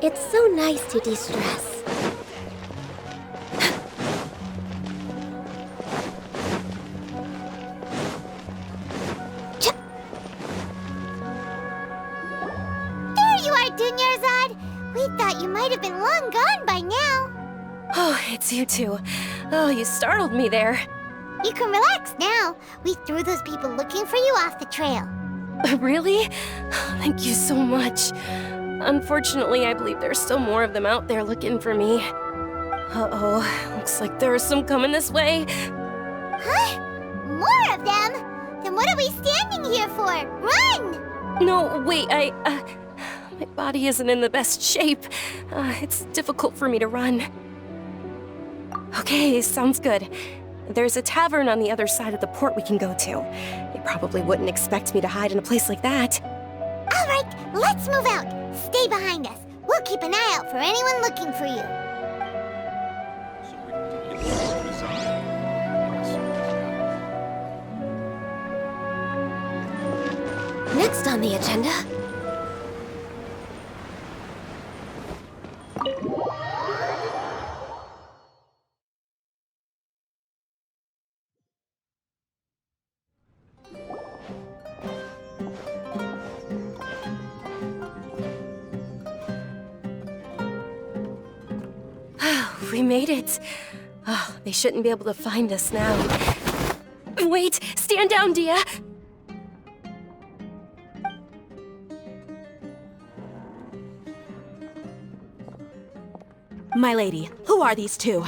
It's so nice to de-stress. There you are, Dunyarzad! We thought you might have been long gone by now. Oh, it's you two. Oh, you startled me there. You can relax now. We threw those people looking for you off the trail. Really? Thank you so much. Unfortunately, I believe there's still more of them out there looking for me. Uh-oh, looks like there are some coming this way. Huh? More of them? Then what are we standing here for? Run! No, wait, my body isn't in the best shape. It's difficult for me to run. Okay, sounds good. There's a tavern on the other side of the port we can go to. They probably wouldn't expect me to hide in a place like that. All right, let's move out. Stay behind us. We'll keep an eye out for anyone looking for you. Next on the agenda... We made it. Oh, they shouldn't be able to find us now. Wait! Stand down, Dia! My lady, who are these two?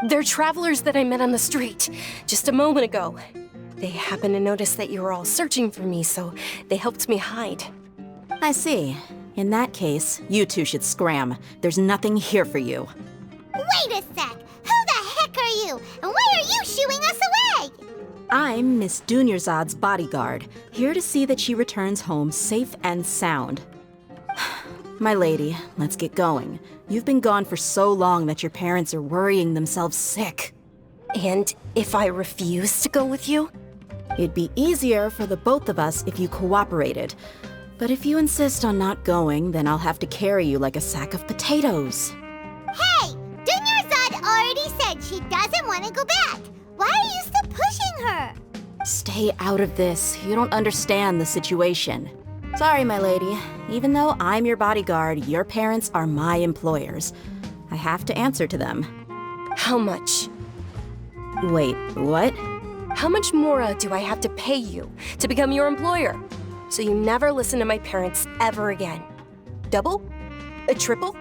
They're travelers that I met on the street just a moment ago. They happened to notice that you were all searching for me, so they helped me hide. I see. In that case, you two should scram. There's nothing here for you. Wait a sec! Who the heck are you? And why are you shooing us away? I'm Miss Dunyarzad's bodyguard, here to see that she returns home safe and sound. My lady, let's get going. You've been gone for so long that your parents are worrying themselves sick. And if I refuse to go with you? It'd be easier for the both of us if you cooperated. But if you insist on not going, then I'll have to carry you like a sack of potatoes. Hey! Dunyarzad already said she doesn't want to go back. Why are you still pushing her? Stay out of this. You don't understand the situation. Sorry, my lady. Even though I'm your bodyguard, your parents are my employers. I have to answer to them. How much? Wait, what? How much more do I have to pay you to become your employer? So you never listen to my parents ever again. Double? A triple?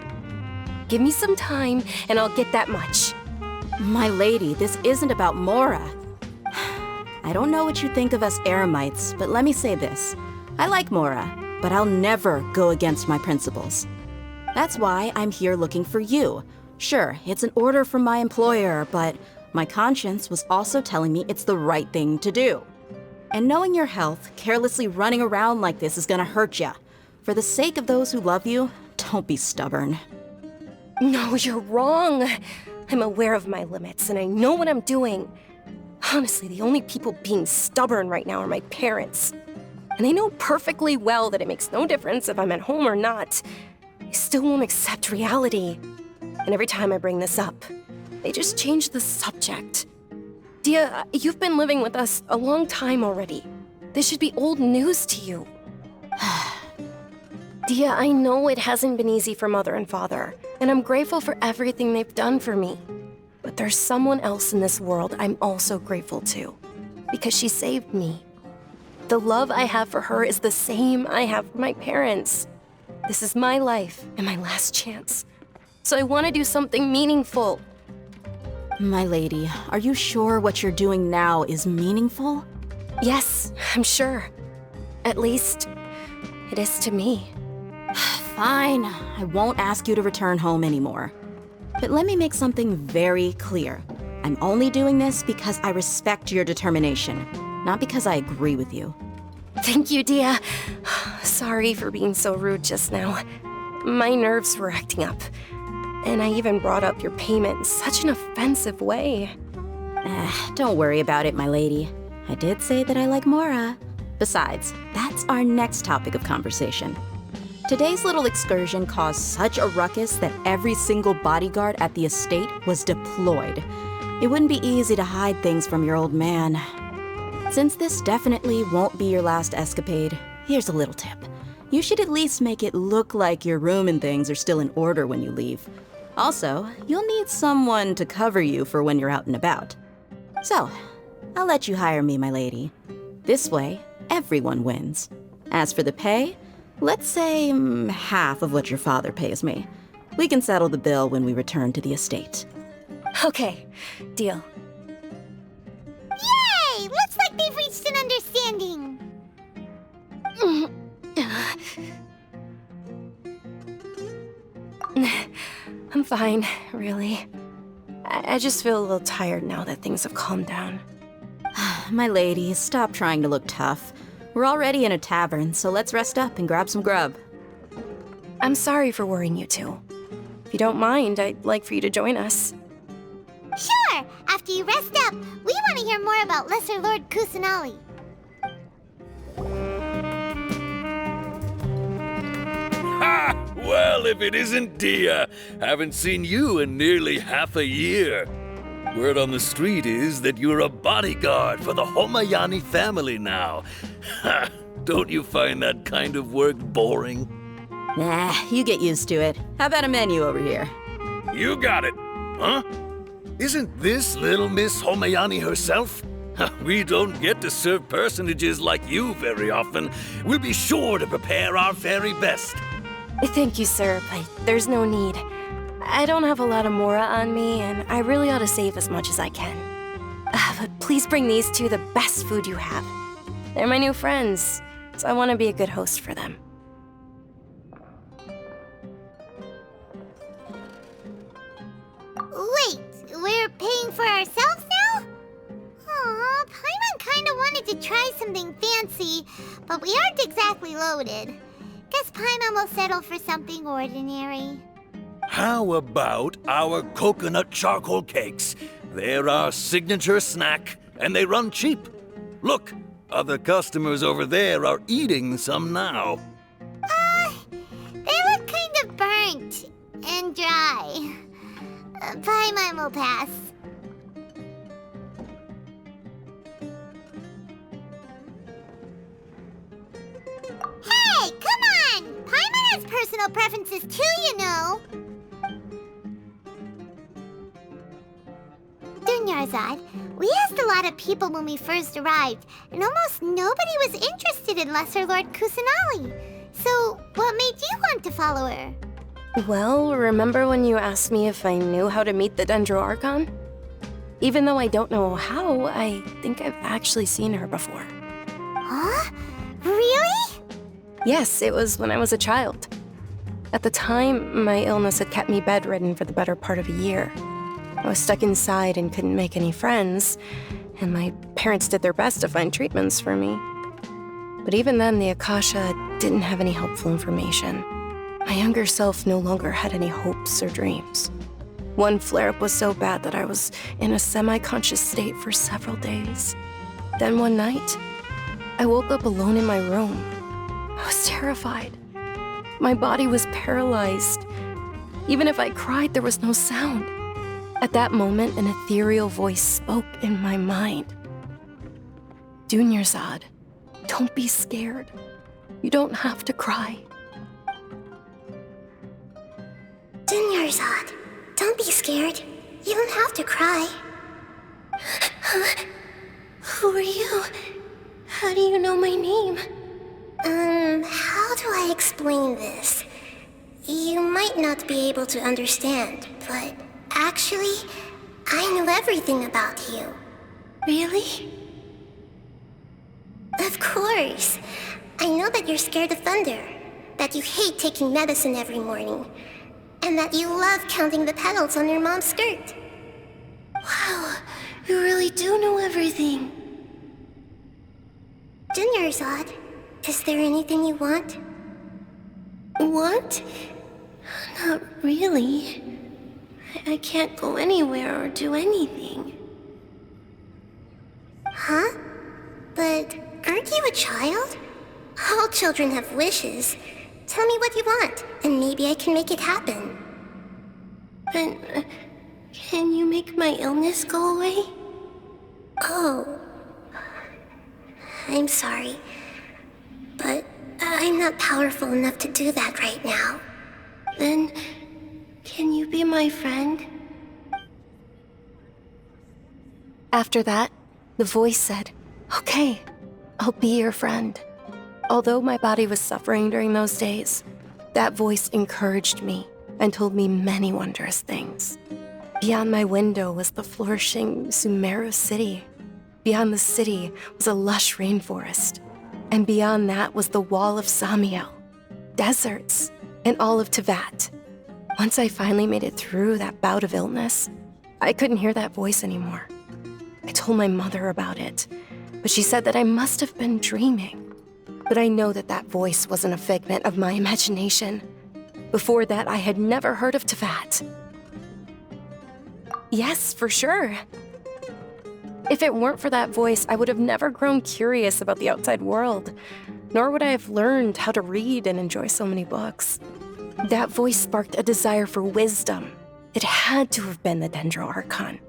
Give me some time and I'll get that much. My lady, this isn't about Mora. I don't know what you think of us Eremites, but let me say this. I like Mora, but I'll never go against my principles. That's why I'm here looking for you. Sure, it's an order from my employer, but my conscience was also telling me it's the right thing to do. And knowing your health, carelessly running around like this is gonna hurt ya. For the sake of those who love you, don't be stubborn. No, you're wrong. I'm aware of my limits and I know what I'm doing. Honestly, the only people being stubborn right now are my parents. And they know perfectly well that it makes no difference if I'm at home or not. They still won't accept reality. And every time I bring this up, they just change the subject. Dia, you've been living with us a long time already. This should be old news to you. Dia, I know it hasn't been easy for Mother and Father, and I'm grateful for everything they've done for me. But there's someone else in this world I'm also grateful to, because she saved me. The love I have for her is the same I have for my parents. This is my life and my last chance. So I want to do something meaningful. My lady, are you sure what you're doing now is meaningful? Yes, I'm sure. At least, it is to me. Fine, I won't ask you to return home anymore. But let me make something very clear. I'm only doing this because I respect your determination, not because I agree with you. Thank you, Dia. Sorry for being so rude just now. My nerves were acting up. And I even brought up your payment in such an offensive way. Don't worry about it, my lady. I did say that I like Mora. Besides, that's our next topic of conversation. Today's little excursion caused such a ruckus that every single bodyguard at the estate was deployed. It wouldn't be easy to hide things from your old man. Since this definitely won't be your last escapade, here's a little tip. You should at least make it look like your room and things are still in order when you leave. Also, you'll need someone to cover you for when you're out and about. So, I'll let you hire me, my lady. This way, everyone wins. As for the pay, let's say half of what your father pays me. We can settle the bill when we return to the estate. Okay, deal. Yay! Looks like they've reached an understanding. I'm fine, really. I just feel a little tired now that things have calmed down. My lady, stop trying to look tough. We're already in a tavern, so let's rest up and grab some grub. I'm sorry for worrying you two. If you don't mind, I'd like for you to join us. Sure! After you rest up, we want to hear more about Lesser Lord Kusanali. Ha! Well, if it isn't Dia, haven't seen you in nearly half a year. Word on the street is that you're a bodyguard for the Homayani family now. Ha! Don't you find that kind of work boring? Nah, you get used to it. How about a menu over here? You got it, huh? Isn't this little Miss Homayani herself? We don't get to serve personages like you very often. We'll be sure to prepare our very best. Thank you, sir, but there's no need. I don't have a lot of Mora on me, and I really ought to save as much as I can. But please bring these two the best food you have. They're my new friends, so I want to be a good host for them. Wait, we're paying for ourselves now? Aw, Paimon kinda wanted to try something fancy, but we aren't exactly loaded. Guess Paimon will settle for something ordinary. How about our coconut charcoal cakes? They're our signature snack, and they run cheap. Look, other customers over there are eating some now. They look kind of burnt and dry. Paimon will pass. Hey, come on! Paimon has personal preferences too, you know. Dunyarzad, we asked a lot of people when we first arrived, and almost nobody was interested in Lesser Lord Kusanali. So, what made you want to follow her? Well, remember when you asked me if I knew how to meet the Dendro Archon? Even though I don't know how, I think I've actually seen her before. Huh? Really? Yes, it was when I was a child. At the time, my illness had kept me bedridden for the better part of a year. I was stuck inside and couldn't make any friends, and my parents did their best to find treatments for me. But even then, the Akasha didn't have any helpful information. My younger self no longer had any hopes or dreams. One flare-up was so bad that I was in a semi-conscious state for several days. Then one night, I woke up alone in my room. I was terrified. My body was paralyzed. Even if I cried, there was no sound. At that moment, an ethereal voice spoke in my mind. Dunyarzad, don't be scared. You don't have to cry. Dunyarzad, don't be scared. You don't have to cry. Who are you? How do you know my name? How do I explain this? You might not be able to understand, but actually, I know everything about you. Really? Of course. I know that you're scared of thunder, that you hate taking medicine every morning, and that you love counting the petals on your mom's skirt. Wow, you really do know everything. Dunyarzad, is there anything you want? Want? Not really. I can't go anywhere or do anything. Huh? But aren't you a child? All children have wishes. Tell me what you want, and maybe I can make it happen. But, can you make my illness go away? Oh. I'm sorry. But I'm not powerful enough to do that right now. Then, can you be my friend? After that, the voice said, "Okay, I'll be your friend." Although my body was suffering during those days, that voice encouraged me and told me many wondrous things. Beyond my window was the flourishing Sumeru city. Beyond the city was a lush rainforest. And beyond that was the wall of Samiel, deserts, and all of Teyvat. Once I finally made it through that bout of illness, I couldn't hear that voice anymore. I told my mother about it, but she said that I must have been dreaming. But I know that that voice wasn't a figment of my imagination. Before that, I had never heard of Teyvat. Yes, for sure. If it weren't for that voice, I would have never grown curious about the outside world, nor would I have learned how to read and enjoy so many books. That voice sparked a desire for wisdom. It had to have been the Dendro Archon.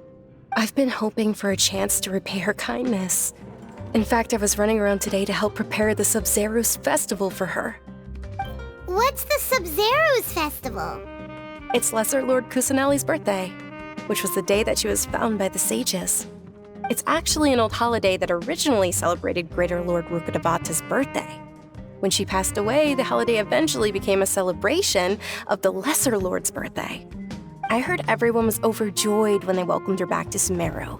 I've been hoping for a chance to repay her kindness. In fact, I was running around today to help prepare the Sub-Zerus festival for her. What's the Sub-Zerus festival? It's Lesser Lord Kusanali's birthday, which was the day that she was found by the sages. It's actually an old holiday that originally celebrated Greater Lord Rukkhadevata's birthday. When she passed away, the holiday eventually became a celebration of the Lesser Lord's birthday. I heard everyone was overjoyed when they welcomed her back to Sumeru.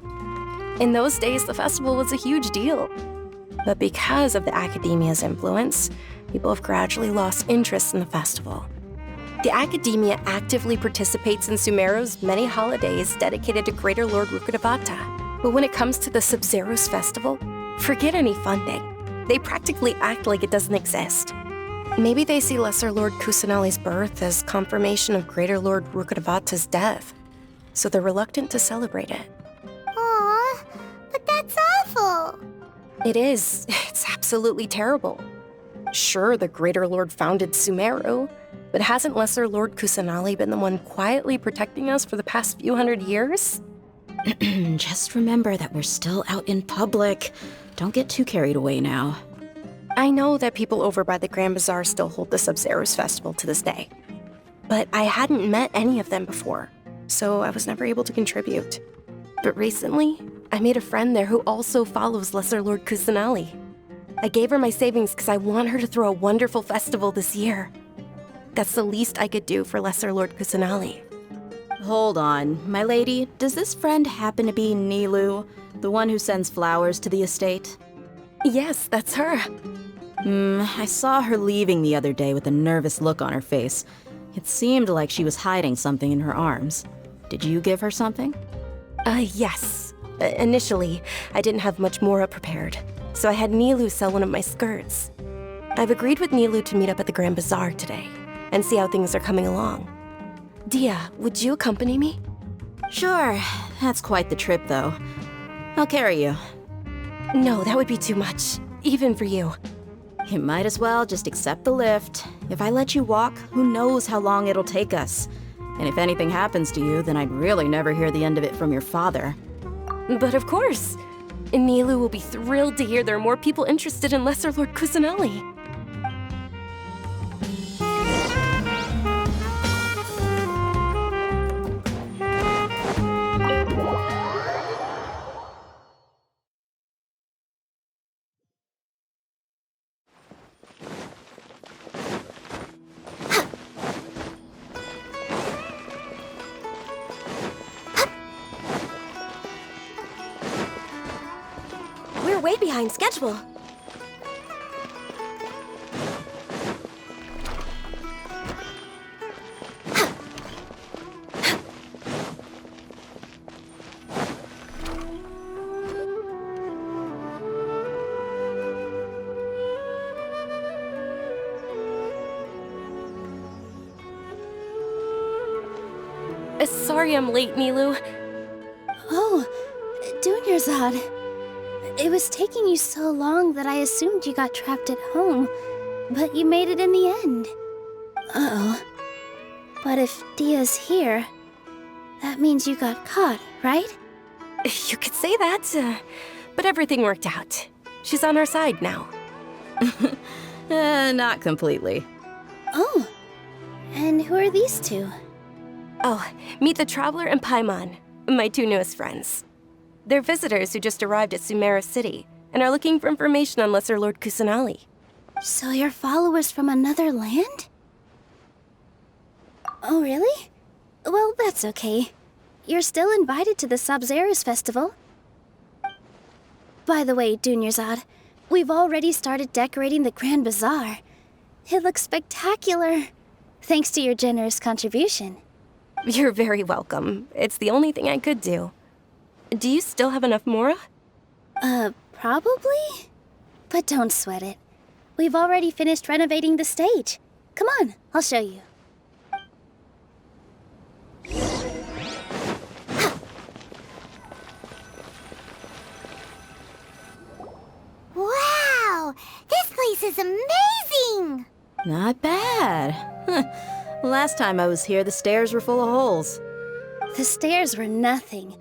In those days, the festival was a huge deal. But because of the Academia's influence, people have gradually lost interest in the festival. The Academia actively participates in Sumeru's many holidays dedicated to Greater Lord Rukkhadevata. But when it comes to the Sub-Zerus festival, forget any funding. They practically act like it doesn't exist. Maybe they see Lesser Lord Kusanali's birth as confirmation of Greater Lord Rukkhadevata's death, so they're reluctant to celebrate it. Aw, but that's awful. It is. It's absolutely terrible. Sure, the Greater Lord founded Sumeru, but hasn't Lesser Lord Kusanali been the one quietly protecting us for the past few hundred years? Just remember that we're still out in public. Don't get too carried away now. I know that people over by the Grand Bazaar still hold the Sub-Zerus festival to this day. But I hadn't met any of them before, so I was never able to contribute. But recently, I made a friend there who also follows Lesser Lord Kusanali. I gave her my savings because I want her to throw a wonderful festival this year. That's the least I could do for Lesser Lord Kusanali. Hold on, my lady, does this friend happen to be Nilou, the one who sends flowers to the estate? Yes, that's her. I saw her leaving the other day with a nervous look on her face. It seemed like she was hiding something in her arms. Did you give her something? Yes. Initially, I didn't have much Mora prepared, so I had Nilou sell one of my skirts. I've agreed with Nilou to meet up at the Grand Bazaar today, and see how things are coming along. Dia, would you accompany me? Sure, that's quite the trip though. I'll carry you. No, that would be too much, even for you. You might as well just accept the lift. If I let you walk, who knows how long it'll take us. And if anything happens to you, then I'd really never hear the end of it from your father. But of course. Nilou will be thrilled to hear there are more people interested in Lesser Lord Kusanali. We're way behind schedule. Sorry I'm late, Nilou. Oh, Dunyarzad. It was taking you so long that I assumed you got trapped at home, but you made it in the end. Uh-oh. But if Dia's here, that means you got caught, right? You could say that, but everything worked out. She's on our side now. Not completely. Oh. And who are these two? Oh, meet the Traveler and Paimon, my two newest friends. They're visitors who just arrived at Sumeru City and are looking for information on Lesser Lord Kusanali. So you're followers from another land? Oh, really? Well, that's okay. You're still invited to the Sub-Zerus Festival. By the way, Dunyarzad, we've already started decorating the Grand Bazaar. It looks spectacular, thanks to your generous contribution. You're very welcome. It's the only thing I could do. Do you still have enough Mora? Probably? But don't sweat it. We've already finished renovating the stage. Come on, I'll show you. Wow! This place is amazing! Not bad. Last time I was here, the stairs were full of holes. The stairs were nothing.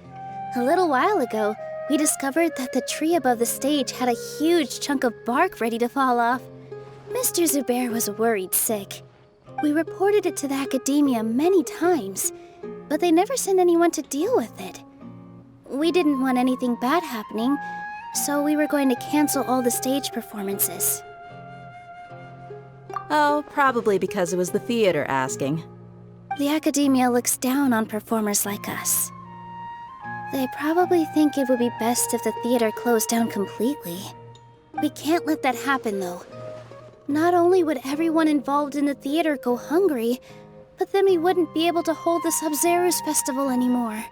A little while ago, we discovered that the tree above the stage had a huge chunk of bark ready to fall off. Mr. Zubair was worried sick. We reported it to the academia many times, but they never sent anyone to deal with it. We didn't want anything bad happening, so we were going to cancel all the stage performances. Oh, probably because it was the theater asking. The academia looks down on performers like us. They probably think it would be best if the theater closed down completely. We can't let that happen, though. Not only would everyone involved in the theater go hungry, but then we wouldn't be able to hold the Sub-Zerus Festival anymore.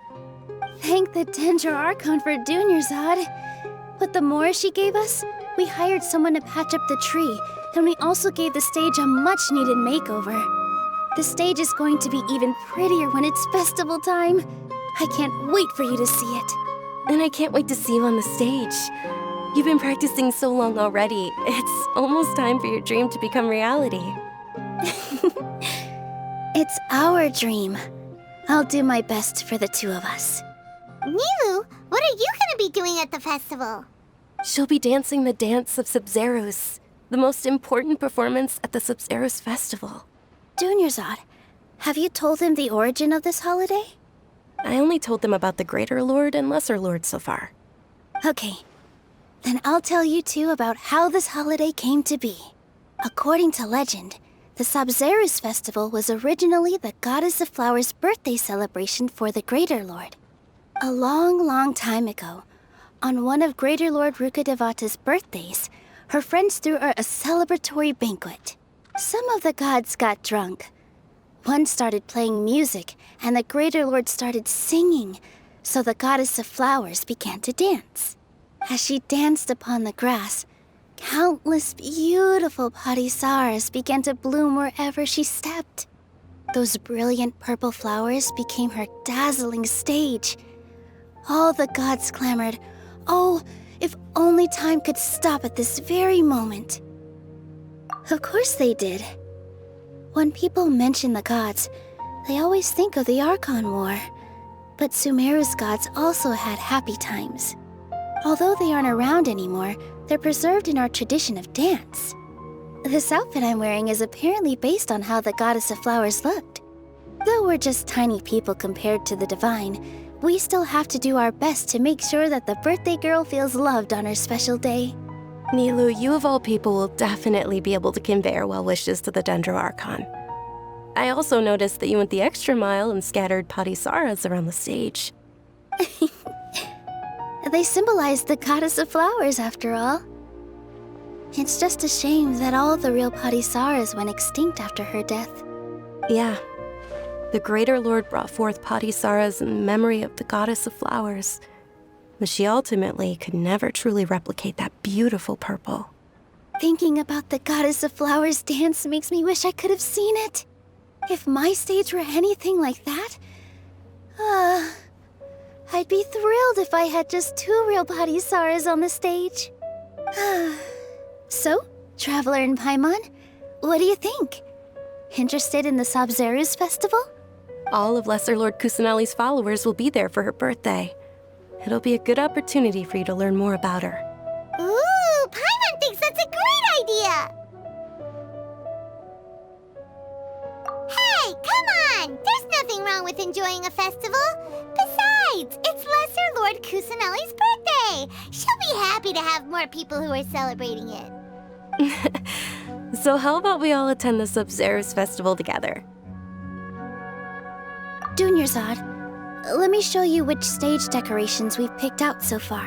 Thank the Dendro Archon for Dunyarzad. With the Mora she gave us, we hired someone to patch up the tree, and we also gave the stage a much-needed makeover. The stage is going to be even prettier when it's festival time. I can't wait for you to see it. And I can't wait to see you on the stage. You've been practicing so long already. It's almost time for your dream to become reality. It's our dream. I'll do my best for the two of us. Nilu, what are you gonna be doing at the festival? She'll be dancing the dance of Sub-Zerus, the most important performance at the Sub-Zerus Festival. Dunyarzad, have you told them the origin of this holiday? I only told them about the Greater Lord and Lesser Lord so far. Okay. Then I'll tell you two about how this holiday came to be. According to legend, the Sub-Zerus Festival was originally the Goddess of Flowers' birthday celebration for the Greater Lord. A long, long time ago, on one of Greater Lord Rukkhadevata's birthdays, her friends threw her a celebratory banquet. Some of the gods got drunk. One started playing music, and the Greater Lord started singing, so the Goddess of Flowers began to dance. As she danced upon the grass, countless beautiful parisaras began to bloom wherever she stepped. Those brilliant purple flowers became her dazzling stage. All the gods clamored, "Oh, if only time could stop at this very moment." Of course they did. When people mention the gods, they always think of the Archon War. But Sumeru's gods also had happy times. Although they aren't around anymore, they're preserved in our tradition of dance. This outfit I'm wearing is apparently based on how the Goddess of Flowers looked. Though we're just tiny people compared to the Divine, we still have to do our best to make sure that the birthday girl feels loved on her special day. Nilu, you of all people will definitely be able to convey our well wishes to the Dendro Archon. I also noticed that you went the extra mile and scattered parisaras around the stage. They symbolize the Goddess of Flowers, after all. It's just a shame that all the real parisaras went extinct after her death. Yeah. The Greater Lord brought forth parisaras in memory of the Goddess of Flowers, but she ultimately could never truly replicate that beautiful purple. Thinking about the Goddess of Flowers dance makes me wish I could have seen it. If my stage were anything like that, I'd be thrilled if I had just two real parisaras on the stage. So, Traveler and Paimon, what do you think? Interested in the Sabzeruz festival? All of Lesser Lord Kusanali's followers will be there for her birthday. It'll be a good opportunity for you to learn more about her. Ooh, Paimon thinks that's a great idea! Hey, come on! There's nothing wrong with enjoying a festival. Besides, it's Lesser Lord Kusanali's birthday. She'll be happy to have more people who are celebrating it. So how about we all attend the Sabzeruz festival together? Dunyarzad, let me show you which stage decorations we've picked out so far.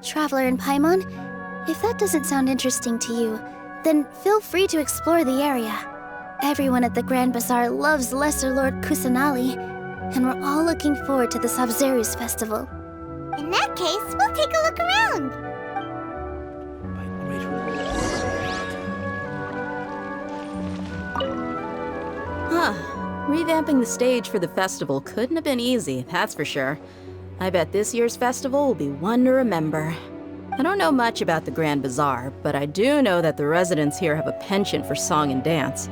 Traveler and Paimon, if that doesn't sound interesting to you, then feel free to explore the area. Everyone at the Grand Bazaar loves Lesser Lord Kusanali, and we're all looking forward to the Sabzeruz festival. In that case, we'll take a look around. Huh. Revamping the stage for the festival couldn't have been easy, that's for sure. I bet this year's festival will be one to remember. I don't know much about the Grand Bazaar, but I do know that the residents here have a penchant for song and dance.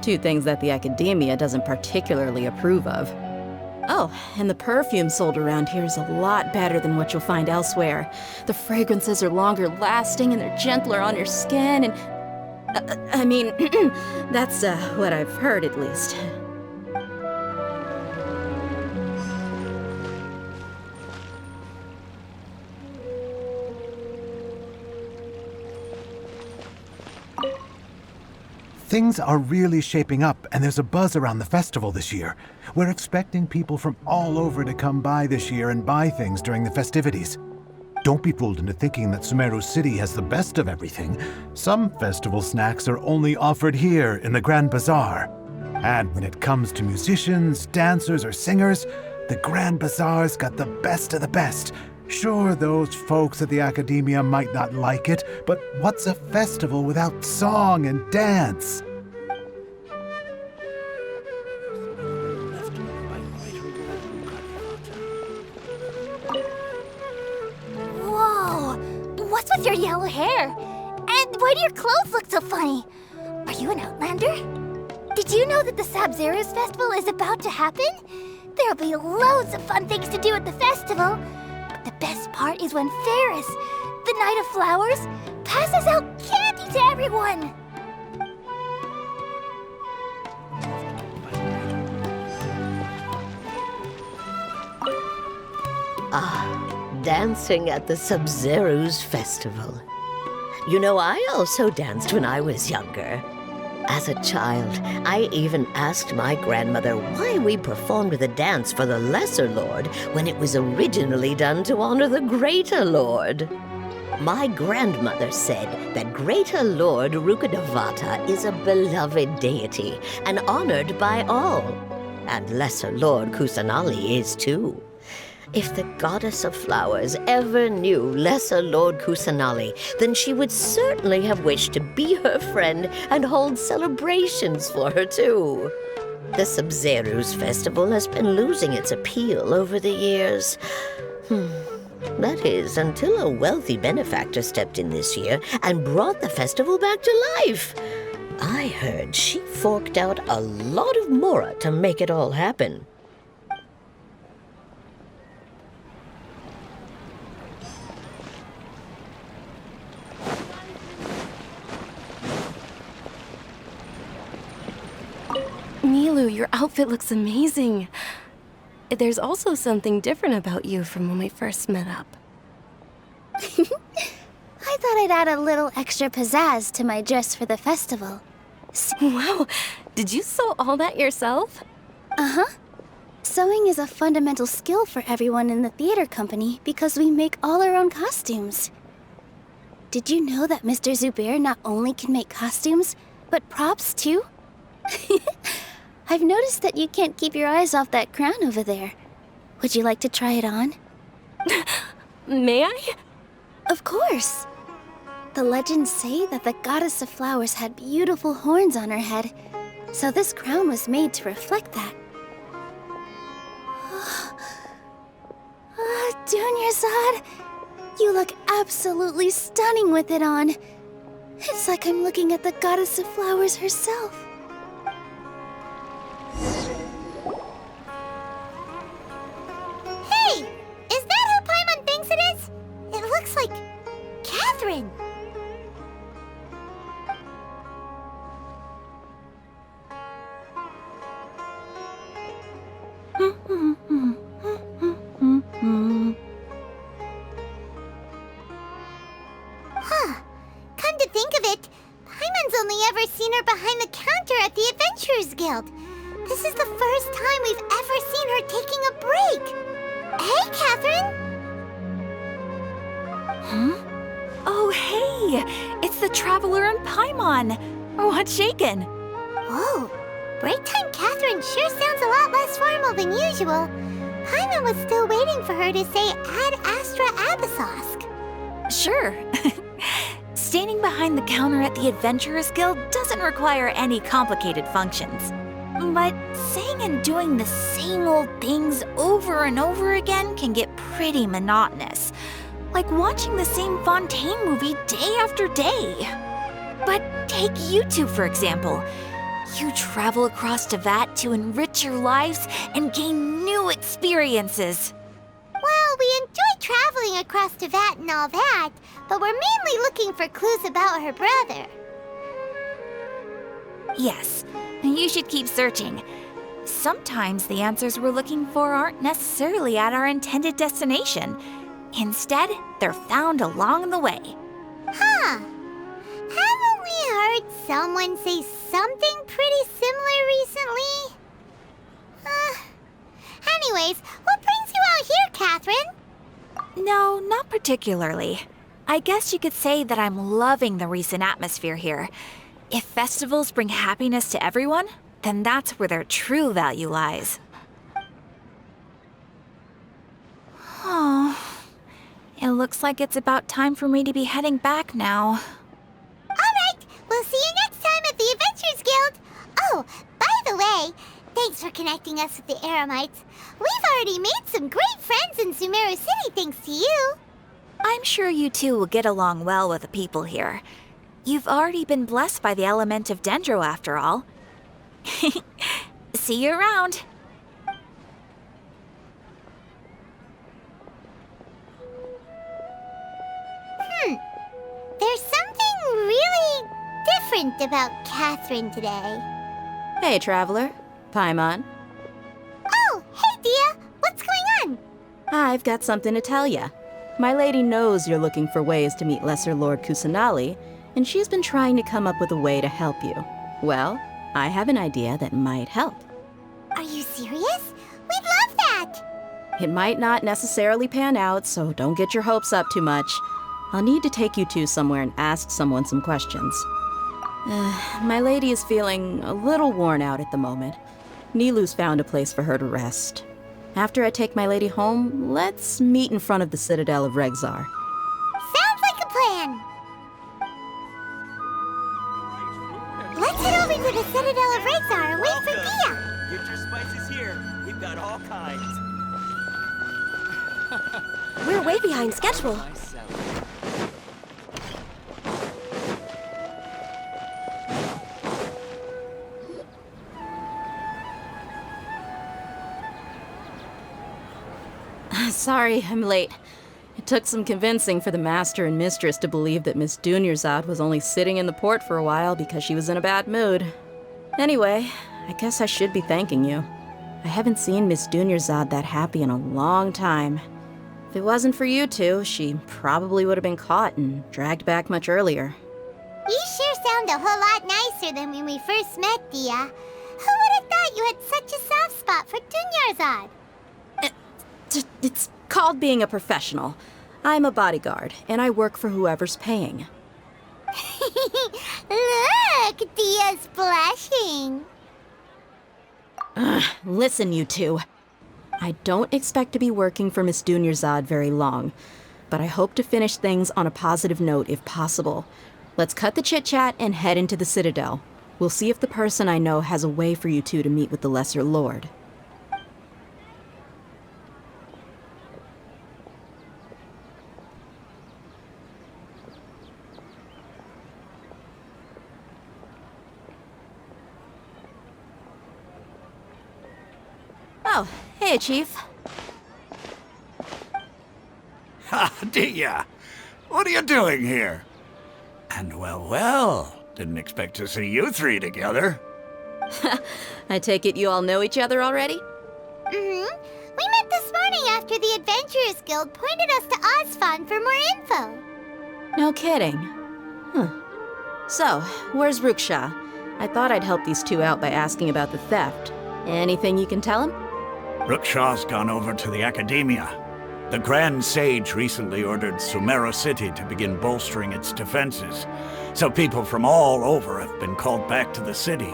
Two things that the academia doesn't particularly approve of. Oh, and the perfume sold around here is a lot better than what you'll find elsewhere. The fragrances are longer lasting and they're gentler on your skin and... I mean, that's what I've heard at least. Things are really shaping up, and there's a buzz around the festival this year. We're expecting people from all over to come by this year and buy things during the festivities. Don't be fooled into thinking that Sumeru City has the best of everything. Some festival snacks are only offered here in the Grand Bazaar. And when it comes to musicians, dancers, or singers, the Grand Bazaar's got the best of the best. Sure, those folks at the academia might not like it, but what's a festival without song and dance? Whoa! What's with your yellow hair? And why do your clothes look so funny? Are you an outlander? Did you know that the Sabzeruz festival is about to happen? There'll be loads of fun things to do at the festival. But the best part is when Ferris, the Knight of Flowers, passes out candy to everyone. Dancing at the Sabzeruz festival. You know, I also danced when I was younger. As a child, I even asked my grandmother why we performed the dance for the Lesser Lord when it was originally done to honor the Greater Lord. My grandmother said that Greater Lord Rukkhadevata is a beloved deity and honored by all. And Lesser Lord Kusanali is too. If the Goddess of Flowers ever knew Lesser Lord Kusanali, then she would certainly have wished to be her friend and hold celebrations for her too. The Sabzeruz festival has been losing its appeal over the years. That is, until a wealthy benefactor stepped in this year and brought the festival back to life. I heard she forked out a lot of mora to make it all happen. Milu, your outfit looks amazing. There's also something different about you from when we first met up. I thought I'd add a little extra pizzazz to my dress for the festival. Wow, did you sew all that yourself? Uh-huh. Sewing is a fundamental skill for everyone in the theater company because we make all our own costumes. Did you know that Mr. Zubair not only can make costumes, but props too? I've noticed that you can't keep your eyes off that crown over there. Would you like to try it on? May I? Of course. The legends say that the Goddess of Flowers had beautiful horns on her head, so this crown was made to reflect that. Dunyarzad, you look absolutely stunning with it on. It's like I'm looking at the Goddess of Flowers herself. Catherine! Huh. Come to think of it, Paimon's only ever seen her behind the counter at the Adventurers Guild. This is the first time we've ever seen her taking a break. Hey, Catherine! Oh, hey! It's the Traveler and Paimon! What's shaken? Whoa, break time Catherine sure sounds a lot less formal than usual. Paimon was still waiting for her to say Ad Astra Abyssosk. Sure. Standing behind the counter at the Adventurers Guild doesn't require any complicated functions. But saying and doing the same old things over and over again can get pretty monotonous. Like watching the same Fontaine movie day after day. But take you two, for example. You travel across Tevat to enrich your lives and gain new experiences. Well, we enjoy traveling across Tevat and all that, but we're mainly looking for clues about her brother. Yes, you should keep searching. Sometimes the answers we're looking for aren't necessarily at our intended destination. Instead, they're found along the way. Huh. Haven't we heard someone say something pretty similar recently? Anyways, what brings you out here, Catherine? No, not particularly. I guess you could say that I'm loving the recent atmosphere here. If festivals bring happiness to everyone, then that's where their true value lies. Oh, it looks like it's about time for me to be heading back now. Alright, we'll see you next time at the Adventurers Guild. Oh, by the way, thanks for connecting us with the Eremites. We've already made some great friends in Sumeru City thanks to you. I'm sure you two will get along well with the people here. You've already been blessed by the element of Dendro after all. See you around. There's something really different about Catherine today. Hey, Traveler. Paimon. Oh, hey, Dia. What's going on? I've got something to tell ya. My lady knows you're looking for ways to meet Lesser Lord Kusanali, and she's been trying to come up with a way to help you. Well, I have an idea that might help. Are you serious? We'd love that! It might not necessarily pan out, so don't get your hopes up too much. I'll need to take you two somewhere and ask someone some questions. My lady is feeling a little worn out at the moment. Nilu's found a place for her to rest. After I take my lady home, let's meet in front of the Citadel of Regzar. Sounds like a plan! Let's head over to the Citadel of Regzar and wait for Dia! Get your spices here. We've got all kinds. We're way behind schedule. Sorry, I'm late. It took some convincing for the master and mistress to believe that Miss Dunyarzad was only sitting in the port for a while because she was in a bad mood. Anyway, I guess I should be thanking you. I haven't seen Miss Dunyarzad that happy in a long time. If it wasn't for you two, she probably would have been caught and dragged back much earlier. You sure sound a whole lot nicer than when we first met, Dia. Who would have thought you had such a soft spot for Dunyarzad? It's called being a professional. I'm a bodyguard, and I work for whoever's paying. Look, Dia's blushing. Listen, you two. I don't expect to be working for Miss Dunyarzad very long, but I hope to finish things on a positive note if possible. Let's cut the chit-chat and head into the Citadel. We'll see if the person I know has a way for you two to meet with the Lesser Lord. Oh, hey, Chief. Ha, Dia! What are you doing here? And well, didn't expect to see you three together. I take it you all know each other already? Mm-hmm. We met this morning after the Adventurers Guild pointed us to Ozfon for more info. No kidding. Huh. So, where's Ruksha? I thought I'd help these two out by asking about the theft. Anything you can tell him? Rookshaw's gone over to the Academia. The Grand Sage recently ordered Sumeru City to begin bolstering its defenses, so people from all over have been called back to the city.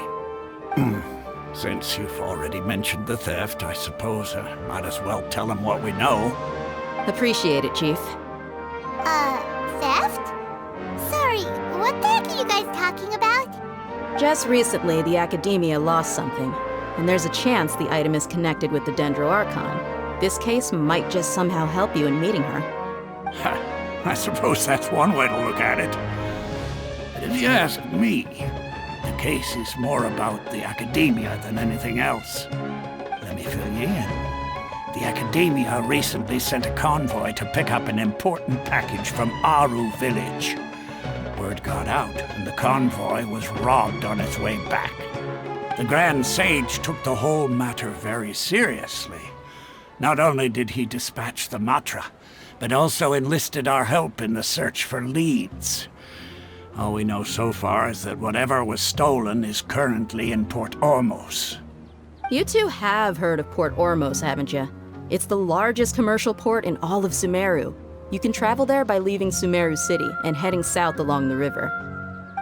Since you've already mentioned the theft, I suppose I might as well tell him what we know. Appreciate it, Chief. Theft? Sorry, what the heck are you guys talking about? Just recently, the Academia lost something, and there's a chance the item is connected with the Dendro Archon. This case might just somehow help you in meeting her. I suppose that's one way to look at it. But if you ask me, the case is more about the Academia than anything else. Let me fill you in. The Academia recently sent a convoy to pick up an important package from Aru village. Word got out, and the convoy was robbed on its way back. The Grand Sage took the whole matter very seriously. Not only did he dispatch the Matra, but also enlisted our help in the search for leads. All we know so far is that whatever was stolen is currently in Port Ormos. You two have heard of Port Ormos, haven't you? It's the largest commercial port in all of Sumeru. You can travel there by leaving Sumeru City and heading south along the river.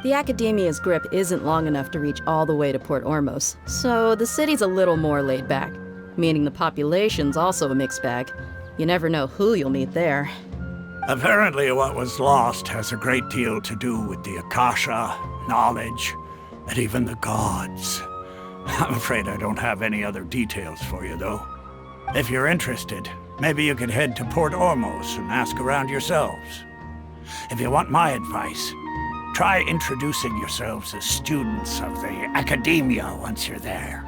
The Academia's grip isn't long enough to reach all the way to Port Ormos, so the city's a little more laid back, meaning the population's also a mixed bag. You never know who you'll meet there. Apparently what was lost has a great deal to do with the Akasha, knowledge, and even the gods. I'm afraid I don't have any other details for you, though. If you're interested, maybe you could head to Port Ormos and ask around yourselves. If you want my advice, try introducing yourselves as students of the Academia once you're there.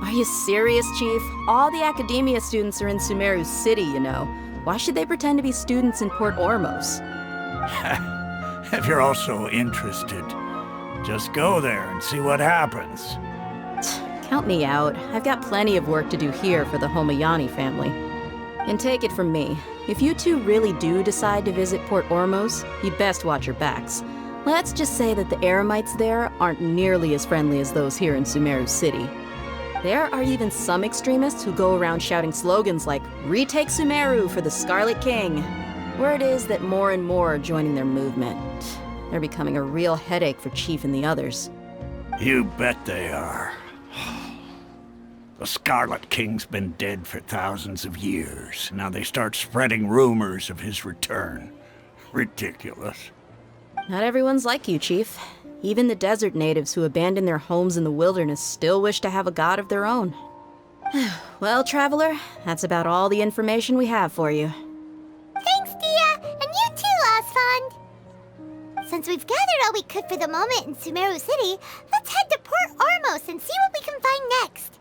Are you serious, Chief? All the Academia students are in Sumeru City, you know. Why should they pretend to be students in Port Ormos? If you're also interested, just go there and see what happens. Count me out. I've got plenty of work to do here for the Homayani family. And take it from me, if you two really do decide to visit Port Ormos, you'd best watch your backs. Let's just say that the Eremites there aren't nearly as friendly as those here in Sumeru City. There are even some extremists who go around shouting slogans like, "Retake Sumeru for the Scarlet King." Word is that more and more are joining their movement. They're becoming a real headache for Chief and the others. You bet they are. The Scarlet King's been dead for thousands of years. Now they start spreading rumors of his return. Ridiculous. Not everyone's like you, Chief. Even the desert natives who abandoned their homes in the wilderness still wish to have a god of their own. Well, Traveler, that's about all the information we have for you. Thanks, Dia, and you too, Osfond. Since we've gathered all we could for the moment in Sumeru City, let's head to Port Ormos and see what we can find next.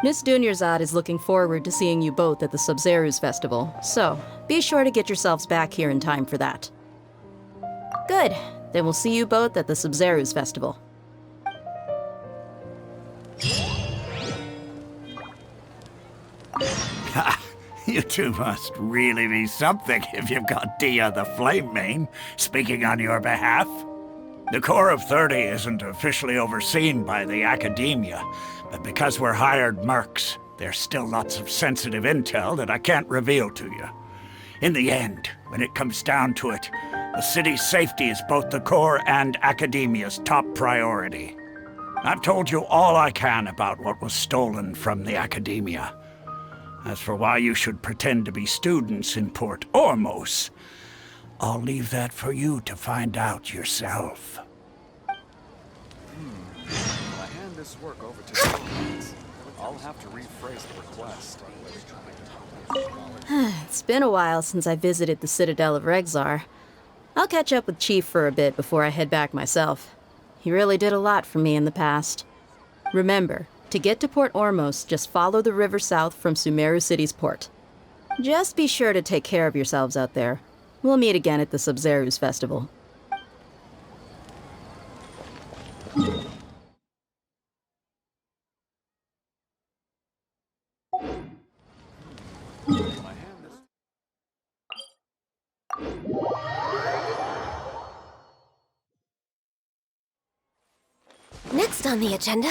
Miss Dunyarzad is looking forward to seeing you both at the Sub-Zeru's festival, so be sure to get yourselves back here in time for that. Good. Then we'll see you both at the Sub-Zeru's festival. You two must really be something if you've got Dia the Flame Mane speaking on your behalf. The Corps of 30 isn't officially overseen by the Academia, but because we're hired mercs, there's still lots of sensitive intel that I can't reveal to you. In the end, when it comes down to it, the city's safety is both the Corps and Academia's top priority. I've told you all I can about what was stolen from the Academia. As for why you should pretend to be students in Port Ormos, I'll leave that for you to find out yourself. I hand this work over to Zebronics. I'll have to rephrase the request. It's been a while since I visited the Citadel of Regzar. I'll catch up with Chief for a bit before I head back myself. He really did a lot for me in the past. Remember, to get to Port Ormos, just follow the river south from Sumeru City's port. Just be sure to take care of yourselves out there. We'll meet again at the Sub-Zeru's festival. Next on the agenda...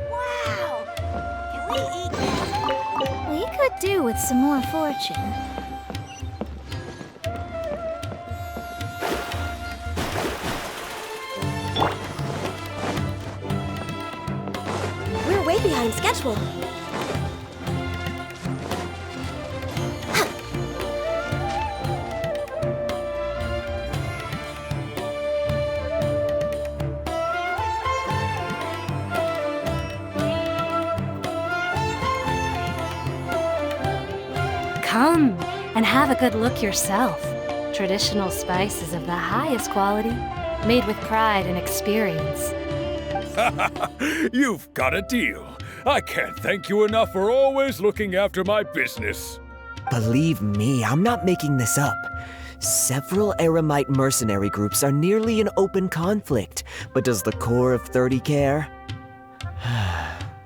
Wow! Can we eat that? We could do with some more fortune. We're way behind schedule. Come and have a good look yourself. Traditional spices of the highest quality, made with pride and experience. You've got a deal. I can't thank you enough for always looking after my business. Believe me, I'm not making this up. Several Eremite mercenary groups are nearly in open conflict, but does the core of 30 care?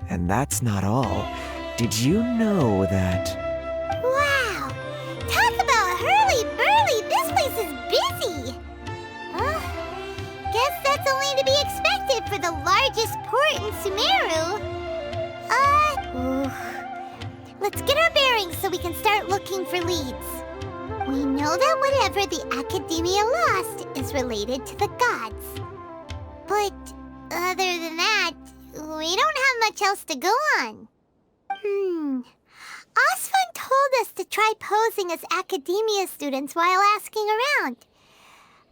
And that's not all. Did you know that... Wow! Talk about hurly-burly! This place is busy! Guess that's only to be expected for the largest port in Sumeru. Let's get our bearings so we can start looking for leads. We know that whatever the Academia lost is related to the gods. But other than that, we don't have much else to go on. Osfun told us to try posing as Academia students while asking around.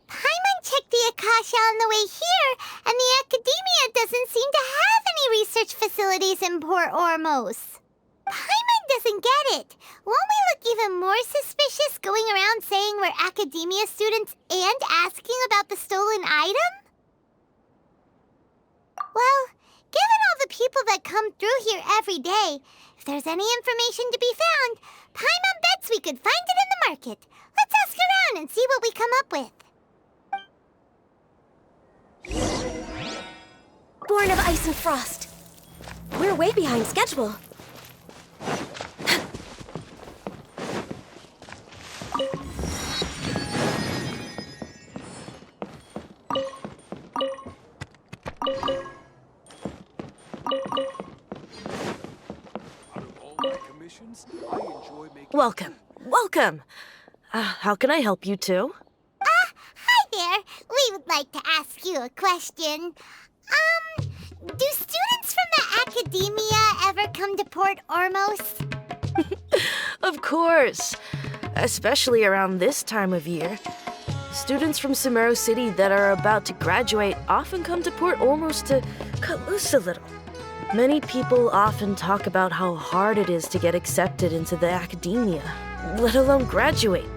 Paimon checked the Akasha on the way here, and the Academia doesn't seem to have any research facilities in Port Ormos. Paimon doesn't get it. Won't we look even more suspicious going around saying we're Academia students and asking about the stolen item? Well, given all the people that come through here every day, if there's any information to be found, Paimon bets we could find it in the market. Let's ask around and see what we come up with. Born of ice and frost. We're way behind schedule. Welcome. Welcome. How can I help you two? Hi there. We would like to ask you a question. Do students from the Academia ever come to Port Ormos? Of course. Especially around this time of year. Students from Sumeru City that are about to graduate often come to Port Ormos to cut loose a little. Many people often talk about how hard it is to get accepted into the Academia, let alone graduate.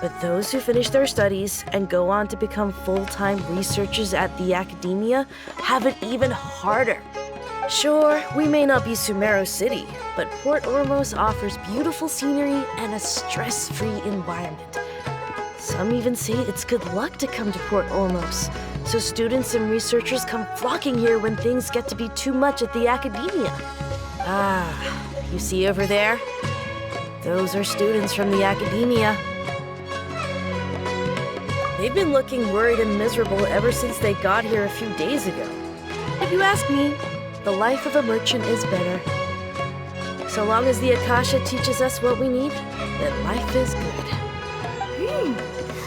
But those who finish their studies and go on to become full-time researchers at the Academia have it even harder. Sure, we may not be Sumeru City, but Port Ormos offers beautiful scenery and a stress-free environment. Some even say it's good luck to come to Port Ormos, so students and researchers come flocking here when things get to be too much at the Academia. You see over there? Those are students from the Academia. They've been looking worried and miserable ever since they got here a few days ago. If you ask me, the life of a merchant is better. So long as the Akasha teaches us what we need, then life is good.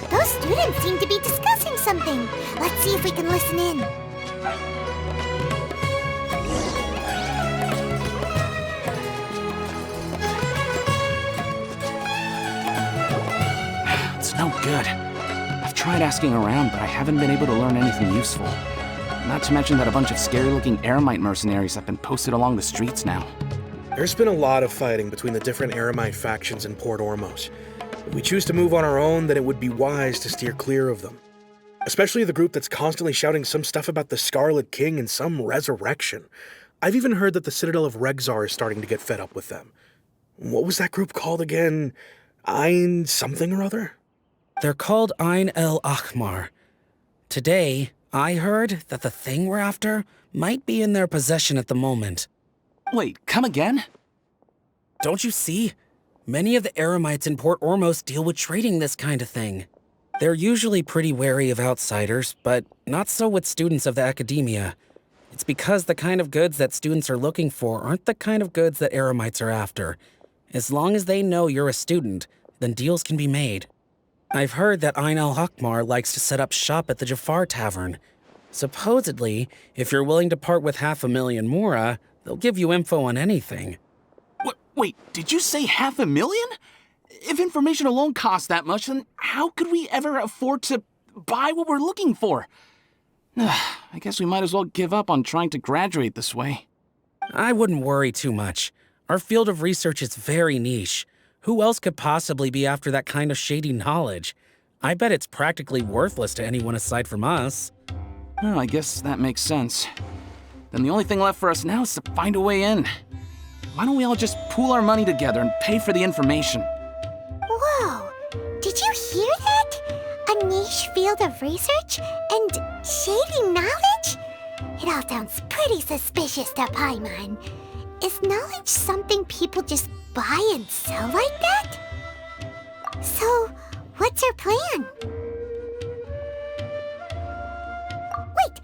Those students seem to be discussing something. Let's see if we can listen in. It's no good. I've tried asking around, but I haven't been able to learn anything useful. Not to mention that a bunch of scary-looking Eremite mercenaries have been posted along the streets now. There's been a lot of fighting between the different Eremite factions in Port Ormos. If we choose to move on our own, then it would be wise to steer clear of them. Especially the group that's constantly shouting some stuff about the Scarlet King and some resurrection. I've even heard that the Citadel of Regzar is starting to get fed up with them. What was that group called again? Ein something or other? They're called Ein El Ahmar. Today, I heard that the thing we're after might be in their possession at the moment. Wait, come again? Don't you see? Many of the Eremites in Port Ormos deal with trading this kind of thing. They're usually pretty wary of outsiders, but not so with students of the academia. It's because the kind of goods that students are looking for aren't the kind of goods that Eremites are after. As long as they know you're a student, then deals can be made. I've heard that Ein El Ahmar likes to set up shop at the Jafar Tavern. Supposedly, if you're willing to part with 500,000 mora, they'll give you info on anything. Wait, did you say 500,000? If information alone costs that much, then how could we ever afford to buy what we're looking for? I guess we might as well give up on trying to graduate this way. I wouldn't worry too much. Our field of research is very niche. Who else could possibly be after that kind of shady knowledge? I bet it's practically worthless to anyone aside from us. Well, I guess that makes sense. Then the only thing left for us now is to find a way in. Why don't we all just pool our money together and pay for the information? Whoa! Did you hear that? A niche field of research? And shady knowledge? It all sounds pretty suspicious to Paimon. Is knowledge something people just buy and sell like that? So, what's our plan? Wait,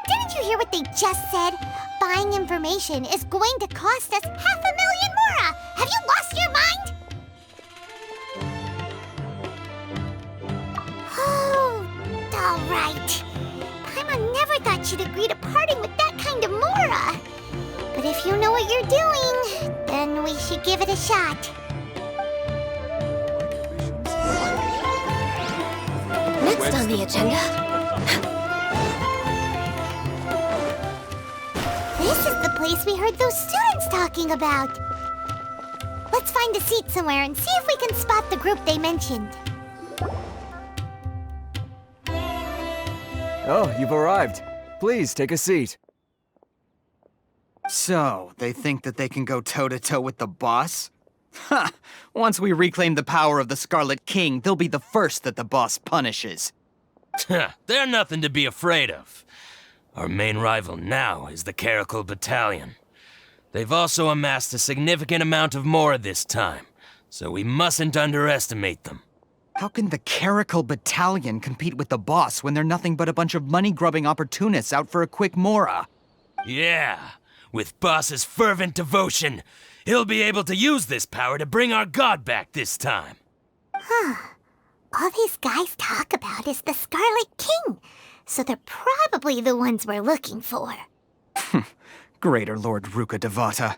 didn't you hear what they just said? Buying information is going to cost us 500,000 mora! Have you lost your mind? Oh, alright. Paimon never thought she'd agree to parting with that kind of mora. But if you know what you're doing, then we should give it a shot. Next on the agenda. This is the place we heard those students talking about. Let's find a seat somewhere and see if we can spot the group they mentioned. Oh, you've arrived. Please, take a seat. So, they think that they can go toe-to-toe with the boss? Ha! Once we reclaim the power of the Scarlet King, they'll be the first that the boss punishes. They're nothing to be afraid of. Our main rival now is the Caracal Battalion. They've also amassed a significant amount of mora this time, so we mustn't underestimate them. How can the Caracal Battalion compete with the boss when they're nothing but a bunch of money-grubbing opportunists out for a quick mora? Yeah, with boss's fervent devotion, he'll be able to use this power to bring our god back this time. Huh. All these guys talk about is the Scarlet King, so they're probably the ones we're looking for. Greater Lord Ruka Devata.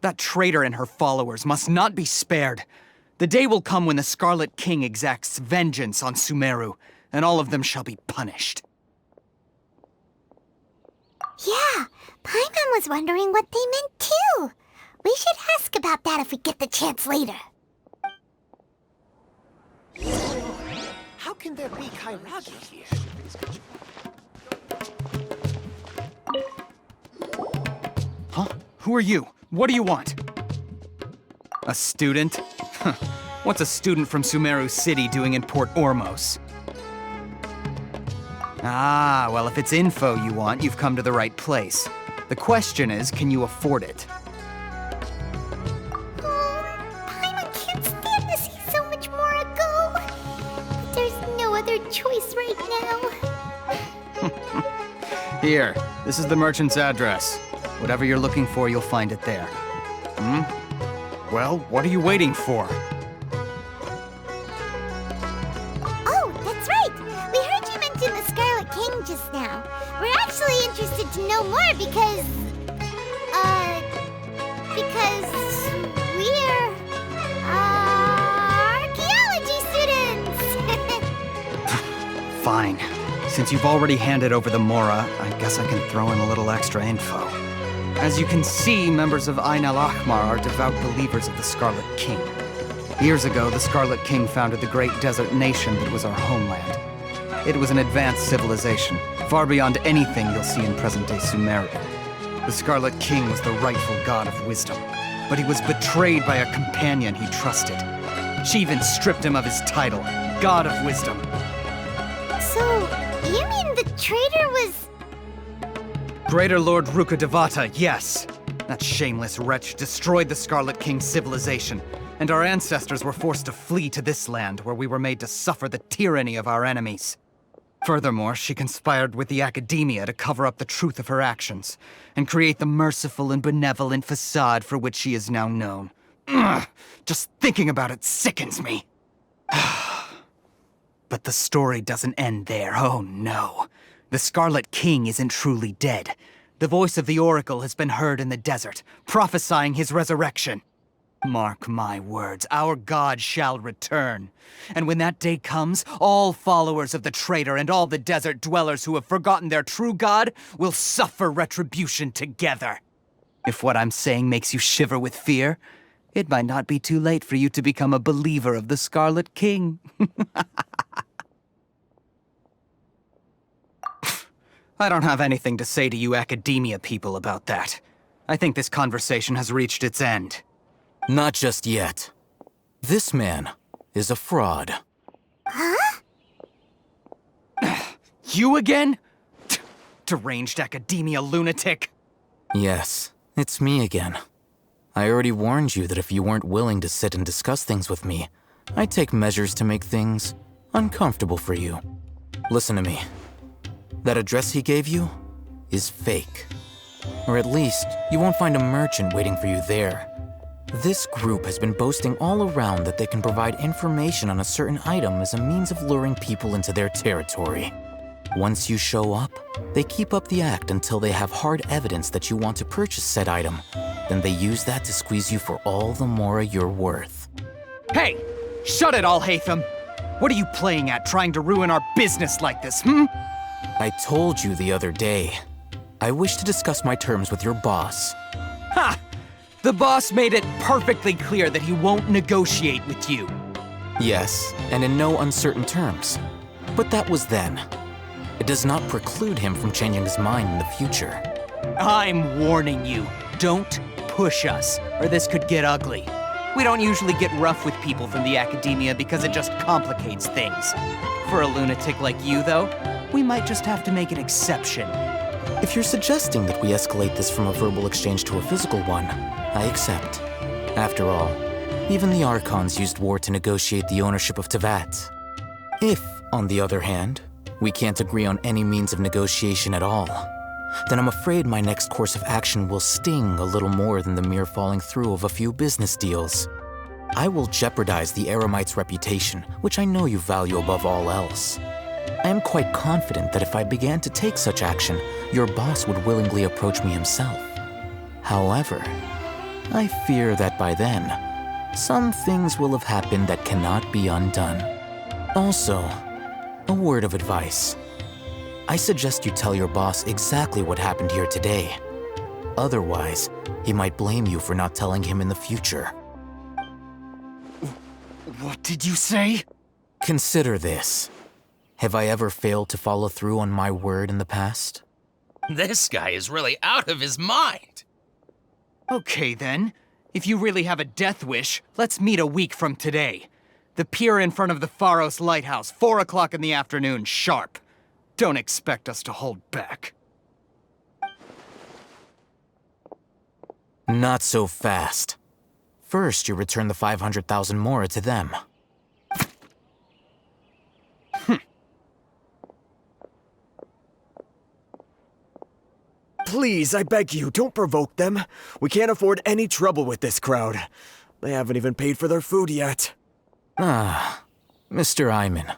That traitor and her followers must not be spared. The day will come when the Scarlet King exacts vengeance on Sumeru, and all of them shall be punished. Yeah, Paimon was wondering what they meant too. We should ask about that if we get the chance later. How can there be Kairagi here? Huh? Who are you? What do you want? A student? What's a student from Sumeru City doing in Port Ormos? Ah, well, if it's info you want, you've come to the right place. The question is, can you afford it? Paimon can't stand to see so much more go. But there's no other choice right now. Here, this is the merchant's address. Whatever you're looking for, you'll find it there. Well, what are you waiting for? Oh, that's right! We heard you mention the Scarlet King just now. We're actually interested to know more because we're archaeology students! Fine. Since you've already handed over the Mora, I guess I can throw in a little extra info. As you can see, members of Ain al-Ahmar are devout believers of the Scarlet King. Years ago, the Scarlet King founded the great desert nation that was our homeland. It was an advanced civilization, far beyond anything you'll see in present-day Sumeru. The Scarlet King was the rightful god of wisdom, but he was betrayed by a companion he trusted. She even stripped him of his title, God of Wisdom. So, you mean the traitor was... Greater Lord Ruka Devata, yes. That shameless wretch destroyed the Scarlet King's civilization, and our ancestors were forced to flee to this land where we were made to suffer the tyranny of our enemies. Furthermore, she conspired with the Academia to cover up the truth of her actions, and create the merciful and benevolent facade for which she is now known. Ugh, just thinking about it sickens me. But the story doesn't end there, oh no. The Scarlet King isn't truly dead. The voice of the Oracle has been heard in the desert, prophesying his resurrection. Mark my words, our god shall return. And when that day comes, all followers of the traitor and all the desert dwellers who have forgotten their true god will suffer retribution together. If what I'm saying makes you shiver with fear, it might not be too late for you to become a believer of the Scarlet King. I don't have anything to say to you Academia people about that. I think this conversation has reached its end. Not just yet. This man is a fraud. Huh? You again? Deranged Academia lunatic. Yes, it's me again. I already warned you that if you weren't willing to sit and discuss things with me, I'd take measures to make things uncomfortable for you. Listen to me. That address he gave you is fake. Or at least, you won't find a merchant waiting for you there. This group has been boasting all around that they can provide information on a certain item as a means of luring people into their territory. Once you show up, they keep up the act until they have hard evidence that you want to purchase said item. Then they use that to squeeze you for all the Mora you're worth. Hey! Shut it all, Hatham! What are you playing at, trying to ruin our business like this, I told you the other day. I wish to discuss my terms with your boss. Ha! The boss made it perfectly clear that he won't negotiate with you. Yes, and in no uncertain terms. But that was then. It does not preclude him from changing his mind in the future. I'm warning you, don't push us, or this could get ugly. We don't usually get rough with people from the Academia because it just complicates things. For a lunatic like you, though, we might just have to make an exception. If you're suggesting that we escalate this from a verbal exchange to a physical one, I accept. After all, even the Archons used war to negotiate the ownership of Tevat. If, on the other hand, we can't agree on any means of negotiation at all, then I'm afraid my next course of action will sting a little more than the mere falling through of a few business deals. I will jeopardize the Eremite's reputation, which I know you value above all else. I am quite confident that if I began to take such action, your boss would willingly approach me himself. However, I fear that by then, some things will have happened that cannot be undone. Also, a word of advice. I suggest you tell your boss exactly what happened here today. Otherwise, he might blame you for not telling him in the future. What did you say? Consider this. Have I ever failed to follow through on my word in the past? This guy is really out of his mind. Okay then. If you really have a death wish, let's meet a week from today. The pier in front of the Pharos Lighthouse, 4 o'clock in the afternoon, sharp. Don't expect us to hold back. Not so fast. First, you return the 500,000 Mora to them. Please, I beg you, don't provoke them. We can't afford any trouble with this crowd. They haven't even paid for their food yet. Ah, Mr. Iman.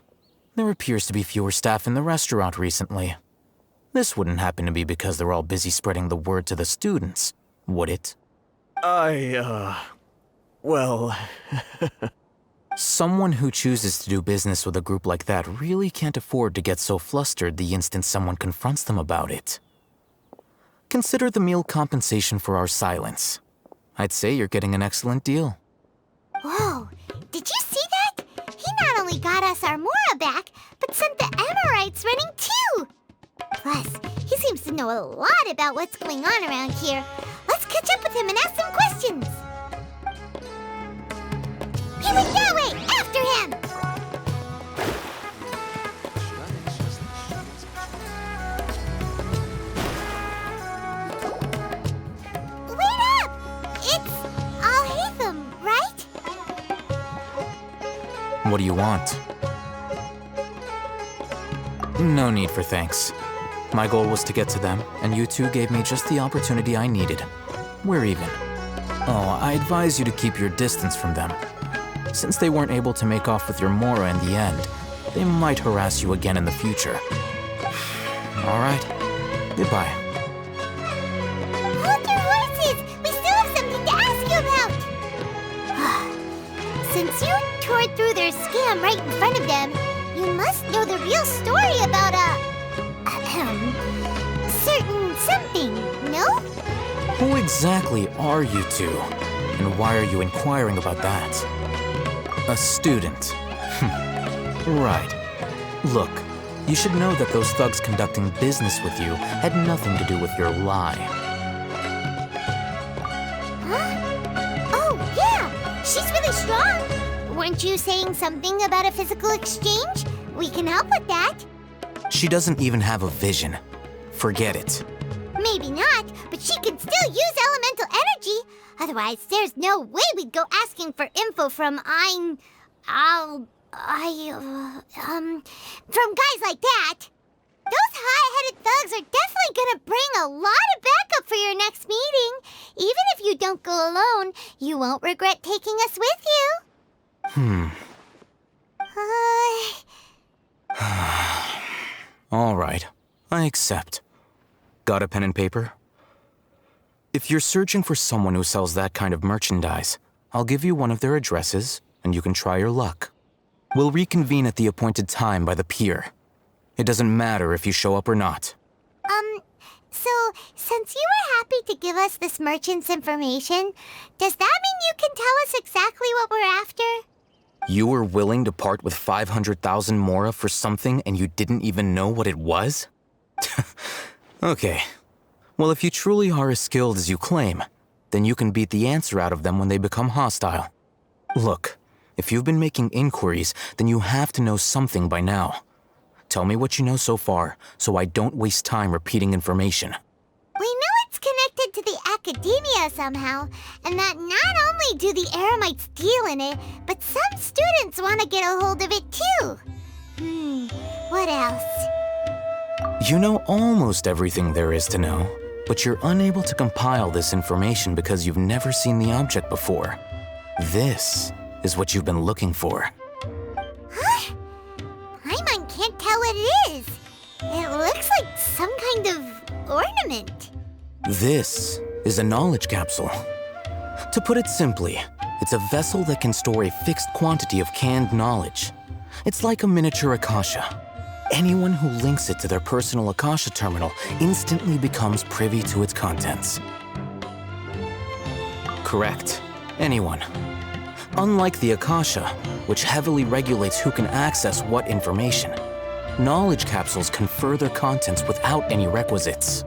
There appears to be fewer staff in the restaurant recently. This wouldn't happen to be because they're all busy spreading the word to the students, would it? Well... Someone who chooses to do business with a group like that really can't afford to get so flustered the instant someone confronts them about it. Consider the meal compensation for our silence. I'd say you're getting an excellent deal. Whoa, did you see that? He not only got us our Mora back, but sent the Amorites running too! Plus, he seems to know a lot about what's going on around here. Let's catch up with him and ask some questions! He went that way! After him! Wait up! It's Al-Haytham, right? What do you want? No need for thanks. My goal was to get to them, and you two gave me just the opportunity I needed. We're even. Oh, I advise you to keep your distance from them. Since they weren't able to make off with your Mora in the end, they might harass you again in the future. All right. Goodbye. Hold your horses! We still have something to ask you about! Since you tore through their scam right in front of them, you must know the real story about certain something, no? Who exactly are you two? And why are you inquiring about that? A student. Right. Look, you should know that those thugs conducting business with you had nothing to do with your lie. Huh? Oh, yeah! She's really strong! Weren't you saying something about a physical exchange? We can help with that. She doesn't even have a vision. Forget it. Maybe not, but she can still use elemental energy. Otherwise, there's no way we'd go asking for info from from guys like that. Those high-headed thugs are definitely gonna bring a lot of backup for your next meeting. Even if you don't go alone, you won't regret taking us with you. All right. I accept. Got a pen and paper? If you're searching for someone who sells that kind of merchandise, I'll give you one of their addresses, and you can try your luck. We'll reconvene at the appointed time by the pier. It doesn't matter if you show up or not. So, since you were happy to give us this merchant's information, does that mean you can tell us exactly what we're after? You were willing to part with 500,000 Mora for something and you didn't even know what it was? Okay. Well, if you truly are as skilled as you claim, then you can beat the answer out of them when they become hostile. Look, if you've been making inquiries, then you have to know something by now. Tell me what you know so far, so I don't waste time repeating information. We know it's connected to the academia somehow, and that not only do the Eremites deal in it, but some students want to get a hold of it too. What else? You know almost everything there is to know, but you're unable to compile this information because you've never seen the object before. This is what you've been looking for. Huh? Paimon can't tell what it is. It looks like some kind of ornament. This is a knowledge capsule. To put it simply, it's a vessel that can store a fixed quantity of canned knowledge. It's like a miniature Akasha. Anyone who links it to their personal Akasha terminal instantly becomes privy to its contents. Correct. Anyone. Unlike the Akasha, which heavily regulates who can access what information, knowledge capsules confer their contents without any requisites.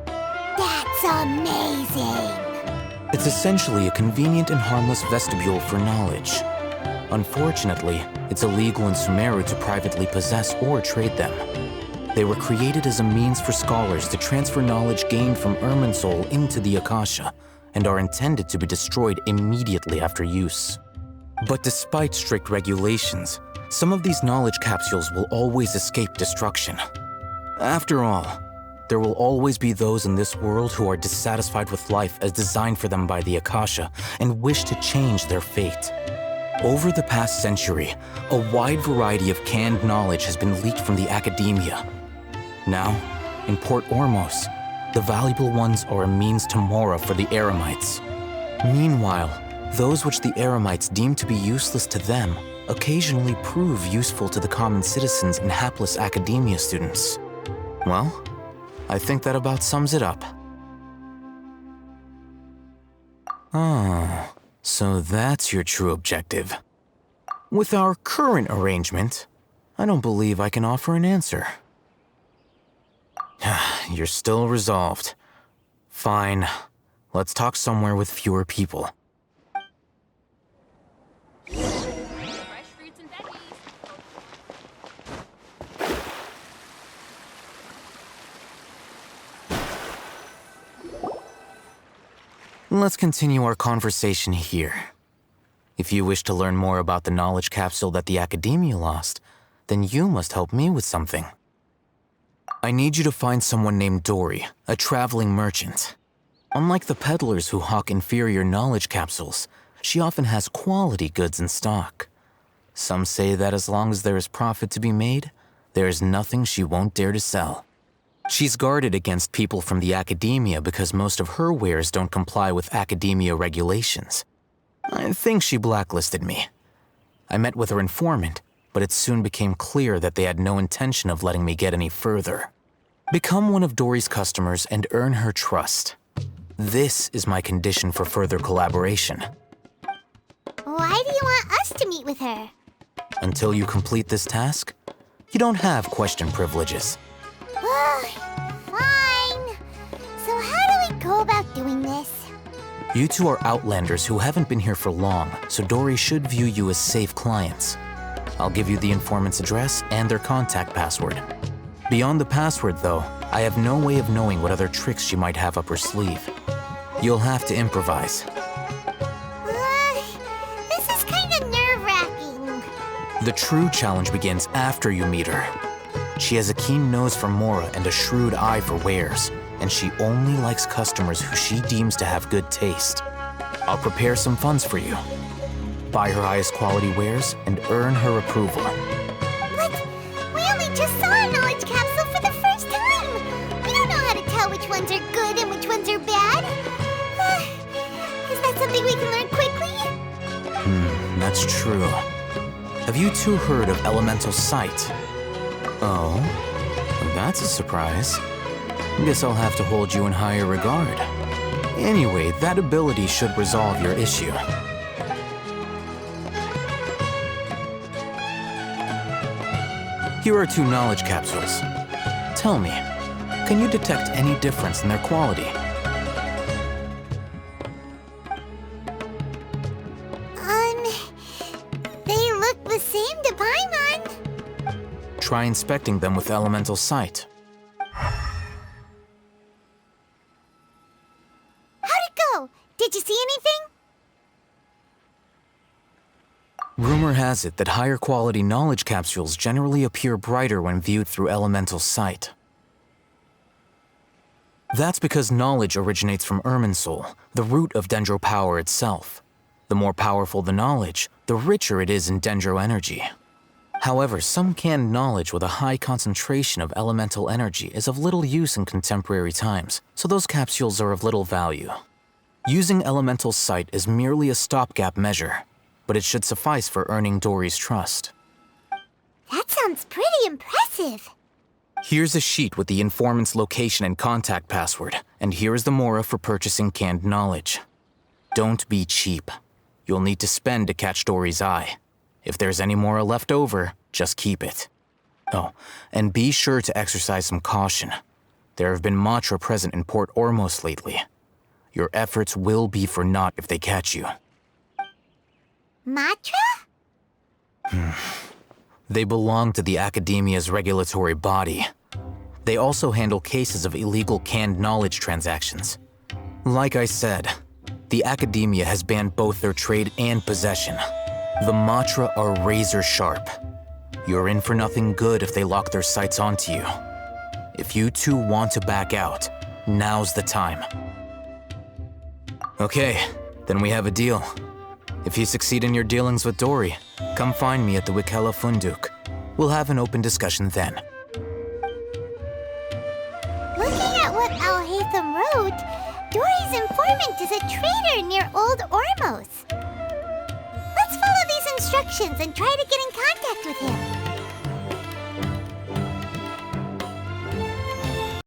That's amazing! It's essentially a convenient and harmless vestibule for knowledge. Unfortunately, it's illegal in Sumeru to privately possess or trade them. They were created as a means for scholars to transfer knowledge gained from Irminsul into the Akasha, and are intended to be destroyed immediately after use. But despite strict regulations, some of these knowledge capsules will always escape destruction. After all, there will always be those in this world who are dissatisfied with life as designed for them by the Akasha and wish to change their fate. Over the past century, a wide variety of canned knowledge has been leaked from the academia. Now, in Port Ormos, the valuable ones are a means to Mora for the Eremites. Meanwhile, those which the Eremites deem to be useless to them occasionally prove useful to the common citizens and hapless academia students. Well, I think that about sums it up. Oh, so that's your true objective. With our current arrangement, I don't believe I can offer an answer. You're still resolved. Fine. Let's talk somewhere with fewer people. Let's continue our conversation here. If you wish to learn more about the knowledge capsule that the Academia lost, then you must help me with something. I need you to find someone named Dory, a traveling merchant. Unlike the peddlers who hawk inferior knowledge capsules, she often has quality goods in stock. Some say that as long as there is profit to be made, there is nothing she won't dare to sell. She's guarded against people from the Academia because most of her wares don't comply with Academia regulations. I think she blacklisted me. I met with her informant, but it soon became clear that they had no intention of letting me get any further. Become one of Dory's customers and earn her trust. This is my condition for further collaboration. Why do you want us to meet with her? Until you complete this task, you don't have question privileges. Fine. So how do we go about doing this? You two are outlanders who haven't been here for long, so Dory should view you as safe clients. I'll give you the informant's address and their contact password. Beyond the password, though, I have no way of knowing what other tricks she might have up her sleeve. You'll have to improvise. This is kind of nerve-wracking. The true challenge begins after you meet her. She has a keen nose for Mora and a shrewd eye for wares, and she only likes customers who she deems to have good taste. I'll prepare some funds for you. Buy her highest quality wares and earn her approval. But we only just saw a knowledge capsule for the first time. We don't know how to tell which ones are good and which ones are bad. Is that something we can learn quickly? That's true. Have you two heard of elemental sight? Oh, that's a surprise. Guess I'll have to hold you in higher regard. Anyway, that ability should resolve your issue. Here are 2 knowledge capsules. Tell me, can you detect any difference in their quality? They look the same to Paimon. Try inspecting them with elemental sight. How'd it go? Did you see anything? Rumor has it that higher quality knowledge capsules generally appear brighter when viewed through elemental sight. That's because knowledge originates from Irminsul, the root of Dendro power itself. The more powerful the knowledge, the richer it is in Dendro energy. However, some canned knowledge with a high concentration of elemental energy is of little use in contemporary times, so those capsules are of little value. Using elemental sight is merely a stopgap measure, but it should suffice for earning Dory's trust. That sounds pretty impressive. Here's a sheet with the informant's location and contact password, and here is the Mora for purchasing canned knowledge. Don't be cheap. You'll need to spend to catch Dory's eye. If there's any Mora left over, just keep it. Oh, and be sure to exercise some caution. There have been Matra present in Port Ormos lately. Your efforts will be for naught if they catch you. Matra? They belong to the Academia's regulatory body. They also handle cases of illegal canned knowledge transactions. Like I said, the Academia has banned both their trade and possession. The Matra are razor sharp. You're in for nothing good if they lock their sights onto you. If you two want to back out, now's the time. Okay, then we have a deal. If you succeed in your dealings with Dory, come find me at the Wikela Funduk. We'll have an open discussion then. Looking at what Al-Haytham wrote, Dory's informant is a trader near Old Ormos. Let's follow these instructions and try to get in contact with him.